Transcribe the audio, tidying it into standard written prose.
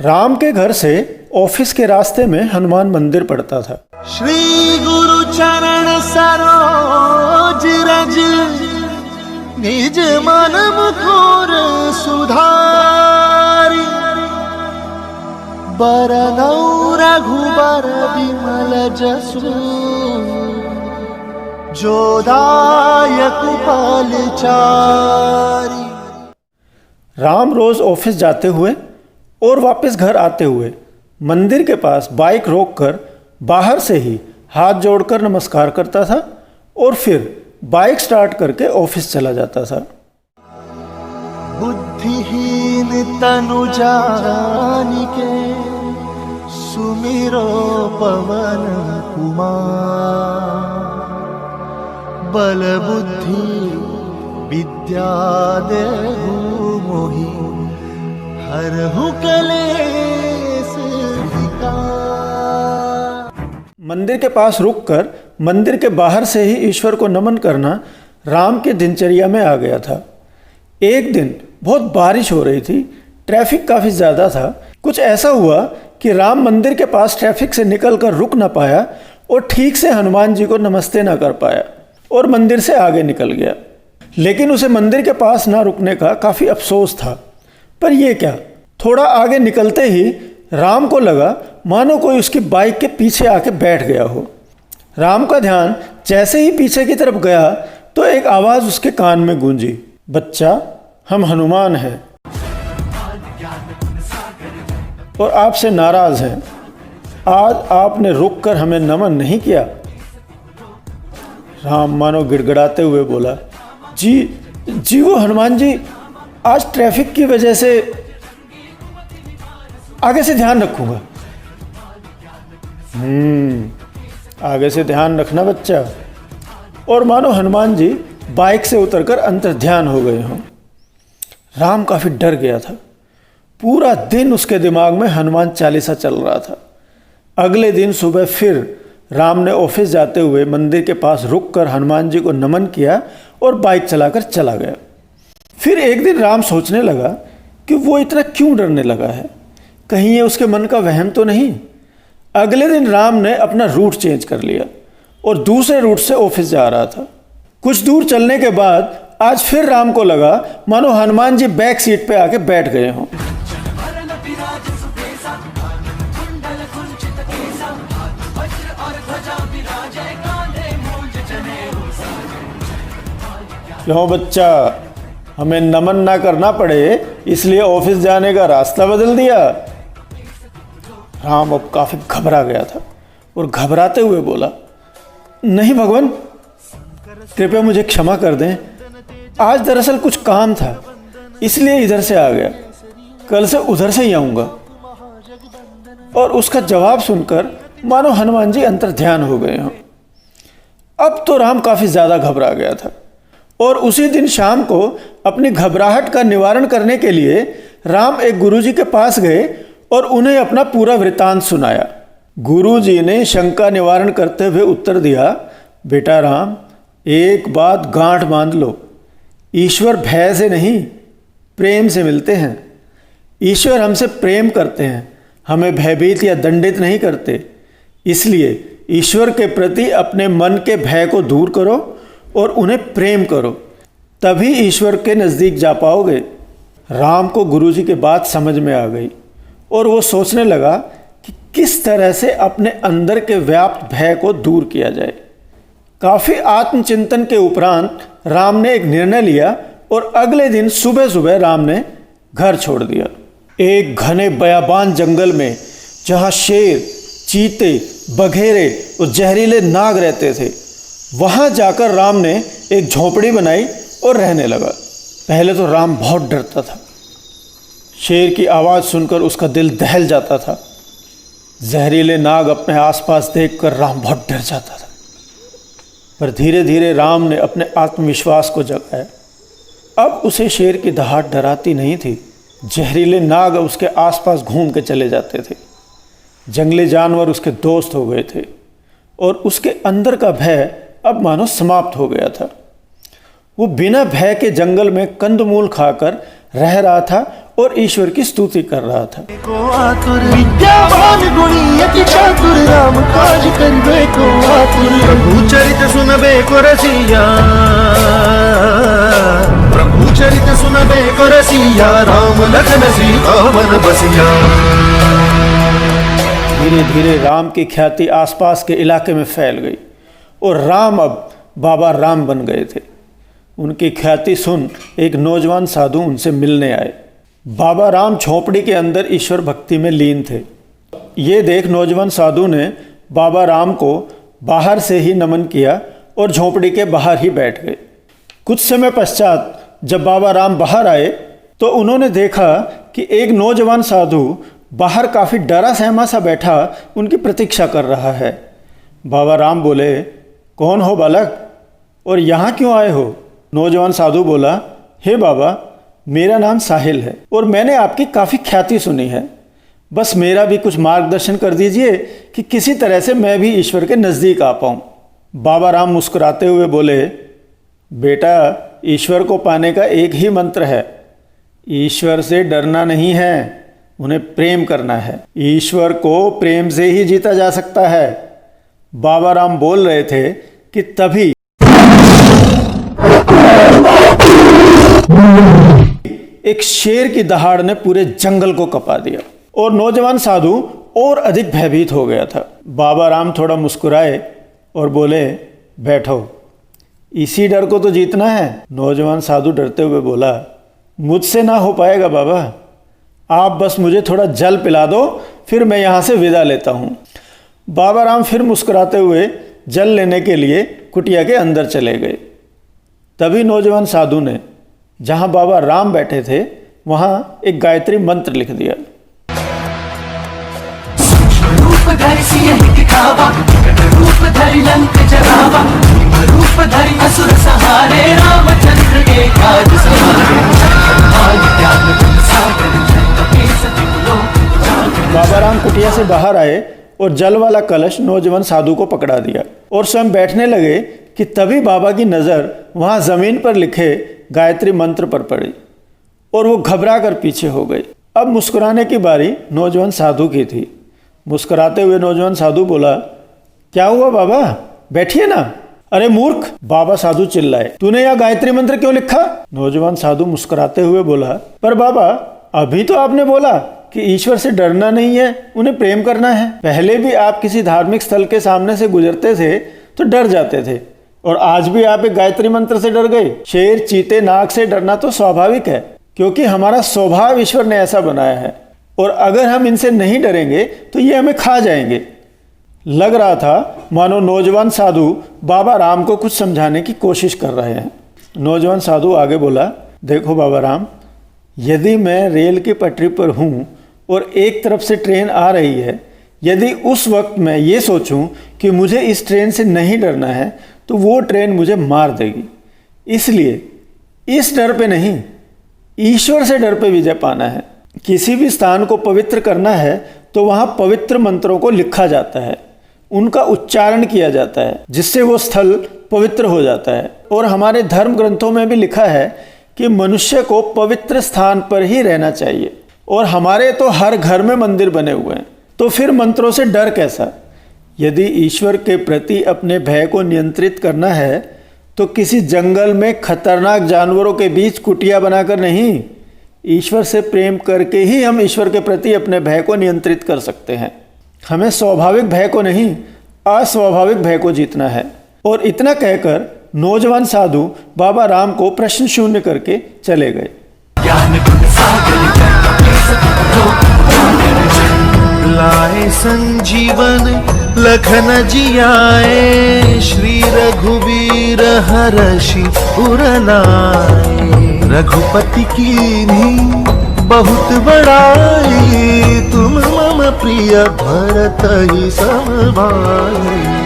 राम के घर से ऑफिस के रास्ते में हनुमान मंदिर पड़ता था। श्री गुरु चरण सरोज रज, निज मन मुकुर सुधारी, बरनउँ रघुबर बिमल जसु, जो दायक फलचारी। राम रोज ऑफिस जाते हुए और वापस घर आते हुए मंदिर के पास बाइक रोककर बाहर से ही हाथ जोड़कर नमस्कार करता था और फिर बाइक स्टार्ट करके ऑफिस चला जाता था। बुद्धिहीन तनु जानिके, सुमिरो पवन कुमार, बल बुद्धि विद्या देहु मोहि, हरहु कलेस विकार। मंदिर के पास रुककर मंदिर के बाहर से ही ईश्वर को नमन करना राम के दिनचर्या में आ गया था। एक दिन बहुत बारिश हो रही थी, ट्रैफिक काफ़ी ज़्यादा था। कुछ ऐसा हुआ कि राम मंदिर के पास ट्रैफिक से निकलकर रुक ना पाया और ठीक से हनुमान जी को नमस्ते ना कर पाया और मंदिर से आगे निकल गया। लेकिन उसे मंदिर के पास ना रुकने का काफ़ी अफसोस था। पर यह क्या, थोड़ा आगे निकलते ही राम को लगा मानो कोई उसकी बाइक के पीछे आके बैठ गया हो। राम का ध्यान जैसे ही पीछे की तरफ गया तो एक आवाज़ उसके कान में गूंजी, बच्चा हम हनुमान हैं और आपसे नाराज़ हैं। आज आपने रुककर हमें नमन नहीं किया। राम मानो गिड़गिड़ाते हुए बोला, जी वो हनुमान जी, आज ट्रैफिक की वजह से आगे से ध्यान रखूंगा। आगे से ध्यान रखना बच्चा। और मानो हनुमान जी बाइक से उतरकर अंतर्ध्यान हो गए हों। राम काफ़ी डर गया था। पूरा दिन उसके दिमाग में हनुमान चालीसा चल रहा था। अगले दिन सुबह फिर राम ने ऑफिस जाते हुए मंदिर के पास रुककर हनुमान जी को नमन किया और बाइक चलाकर चला गया। फिर एक दिन राम सोचने लगा कि वो इतना क्यों डरने लगा है, कहीं ये उसके मन का वहम तो नहीं। अगले दिन राम ने अपना रूट चेंज कर लिया और दूसरे रूट से ऑफिस जा रहा था। कुछ दूर चलने के बाद आज फिर राम को लगा मानो हनुमान जी बैक सीट पे आके बैठ गए हों। क्यों बच्चा, हमें नमन ना करना पड़े इसलिए ऑफिस जाने का रास्ता बदल दिया। राम अब काफी घबरा गया था और घबराते हुए बोला, नहीं भगवान, कृपया मुझे क्षमा कर दें। आज दरअसल कुछ काम था इसलिए इधर से आ गया, कल से उधर से ही आऊँगा। और उसका जवाब सुनकर मानो हनुमान जी अंतर्ध्यान हो गए हों। अब तो राम काफ़ी ज़्यादा घबरा गया था और उसी दिन शाम को अपनी घबराहट का निवारण करने के लिए राम एक गुरुजी के पास गए और उन्हें अपना पूरा वृतांत सुनाया। गुरुजी ने शंका निवारण करते हुए उत्तर दिया, बेटा राम, एक बात गांठ बांध लो, ईश्वर भय से नहीं प्रेम से मिलते हैं। ईश्वर हमसे प्रेम करते हैं, हमें भयभीत या दंडित नहीं करते। इसलिए ईश्वर के प्रति अपने मन के भय को दूर करो और उन्हें प्रेम करो, तभी ईश्वर के नज़दीक जा पाओगे। राम को गुरुजी की बात समझ में आ गई और वो सोचने लगा कि किस तरह से अपने अंदर के व्याप्त भय को दूर किया जाए। काफ़ी आत्मचिंतन के उपरांत राम ने एक निर्णय लिया और अगले दिन सुबह सुबह राम ने घर छोड़ दिया। एक घने बयाबान जंगल में जहाँ शेर, चीते, बघेरे और जहरीले नाग रहते थे, वहाँ जाकर राम ने एक झोपड़ी बनाई और रहने लगा। पहले तो राम बहुत डरता था। शेर की आवाज़ सुनकर उसका दिल दहल जाता था। जहरीले नाग अपने आसपास देखकर राम बहुत डर जाता था। पर धीरे धीरे राम ने अपने आत्मविश्वास को जगाया। अब उसे शेर की दहाड़ डराती नहीं थी। जहरीले नाग उसके आसपास घूम के चले जाते थे। जंगली जानवर उसके दोस्त हो गए थे और उसके अंदर का भय अब मानो समाप्त हो गया था। वो बिना भय के जंगल में कंदमूल खाकर रह रहा था और ईश्वर की स्तुति कर रहा था। को आतुर विद्यावान गुणी अति चातुर राम काज करबे को आतुर प्रभु चरित सुनबे को रसिया प्रभु चरित सुनबे को रसिया राम लखन सीता मन बसिया। धीरे धीरे राम की ख्याति आसपास के इलाके में फैल गई और राम अब बाबा राम बन गए थे। उनकी ख्याति सुन एक नौजवान साधु उनसे मिलने आए। बाबा राम झोपड़ी के अंदर ईश्वर भक्ति में लीन थे। ये देख नौजवान साधु ने बाबा राम को बाहर से ही नमन किया और झोपड़ी के बाहर ही बैठ गए। कुछ समय पश्चात जब बाबा राम बाहर आए तो उन्होंने देखा कि एक नौजवान साधु बाहर काफ़ी डरा सहमा सा बैठा उनकी प्रतीक्षा कर रहा है। बाबा राम बोले, कौन हो बालक और यहाँ क्यों आए हो? नौजवान साधु बोला, हे बाबा, मेरा नाम साहिल है और मैंने आपकी काफ़ी ख्याति सुनी है। बस मेरा भी कुछ मार्गदर्शन कर दीजिए कि किसी तरह से मैं भी ईश्वर के नज़दीक आ पाऊँ। बाबा राम मुस्कुराते हुए बोले, बेटा, ईश्वर को पाने का एक ही मंत्र है, ईश्वर से डरना नहीं है, उन्हें प्रेम करना है। ईश्वर को प्रेम से ही जीता जा सकता है। बाबा राम बोल रहे थे कि तभी एक शेर की दहाड़ ने पूरे जंगल को कपा दिया और नौजवान साधु और अधिक भयभीत हो गया था। बाबा राम थोड़ा मुस्कुराए और बोले, बैठो, इसी डर को तो जीतना है। नौजवान साधु डरते हुए बोला, मुझसे ना हो पाएगा बाबा, आप बस मुझे थोड़ा जल पिला दो, फिर मैं यहाँ से विदा लेता हूँ। बाबा राम फिर मुस्कुराते हुए जल लेने के लिए कुटिया के अंदर चले गए। तभी नौजवान साधु ने जहाँ बाबा राम बैठे थे वहाँ एक गायत्री मंत्र लिख दिया। बाबा राम कुटिया से बाहर आए और जल वाला कलश नौजवान साधु को पकड़ा दिया और स्वयं बैठने लगे कि तभी बाबा की नज़र वहाँ ज़मीन पर लिखे गायत्री मंत्र पर पड़ी और वो घबरा कर पीछे हो गई। अब मुस्कुराने की बारी नौजवान साधु की थी। मुस्कुराते हुए नौजवान साधु बोला, क्या हुआ बाबा, बैठिए ना। अरे मूर्ख, बाबा साधु चिल्लाए, तूने यह गायत्री मंत्र क्यों लिखा? नौजवान साधु मुस्कुराते हुए बोला, पर बाबा, अभी तो आपने बोला कि ईश्वर से डरना नहीं है, उन्हें प्रेम करना है। पहले भी आप किसी धार्मिक स्थल के सामने से गुजरते थे तो डर जाते थे और आज भी आप एक गायत्री मंत्र से डर गए। शेर, चीते, नाग से डरना तो स्वाभाविक है क्योंकि हमारा स्वभाव ईश्वर ने ऐसा बनाया है और अगर हम इनसे नहीं डरेंगे तो ये हमें खा जाएंगे। लग रहा था मानो नौजवान साधु बाबा राम को कुछ समझाने की कोशिश कर रहे हैं। नौजवान साधु आगे बोला, देखो बाबा राम, यदि मैं रेल की पटरी पर हूँ और एक तरफ से ट्रेन आ रही है, यदि उस वक्त मैं ये सोचूं कि मुझे इस ट्रेन से नहीं डरना है तो वो ट्रेन मुझे मार देगी। इसलिए इस डर पे नहीं, ईश्वर से डर पे विजय पाना है। किसी भी स्थान को पवित्र करना है तो वहाँ पवित्र मंत्रों को लिखा जाता है, उनका उच्चारण किया जाता है, जिससे वो स्थल पवित्र हो जाता है। और हमारे धर्म ग्रंथों में भी लिखा है कि मनुष्य को पवित्र स्थान पर ही रहना चाहिए और हमारे तो हर घर में मंदिर बने हुए हैं, तो फिर मंत्रों से डर कैसा? यदि ईश्वर के प्रति अपने भय को नियंत्रित करना है तो किसी जंगल में खतरनाक जानवरों के बीच कुटिया बनाकर नहीं, ईश्वर से प्रेम करके ही हम ईश्वर के प्रति अपने भय को नियंत्रित कर सकते हैं। हमें स्वाभाविक भय को नहीं, अस्वाभाविक भय को जीतना है। और इतना कहकर नौजवान साधु बाबा राम को प्रश्न शून्य करके चले गए। लाए संजीवन लखन जियाए, श्री रघुवीर हर्षि उर लाए। रघुपति कीन्ही बहुत बड़ाई, तुम मम प्रिय भरत ही सम भाई।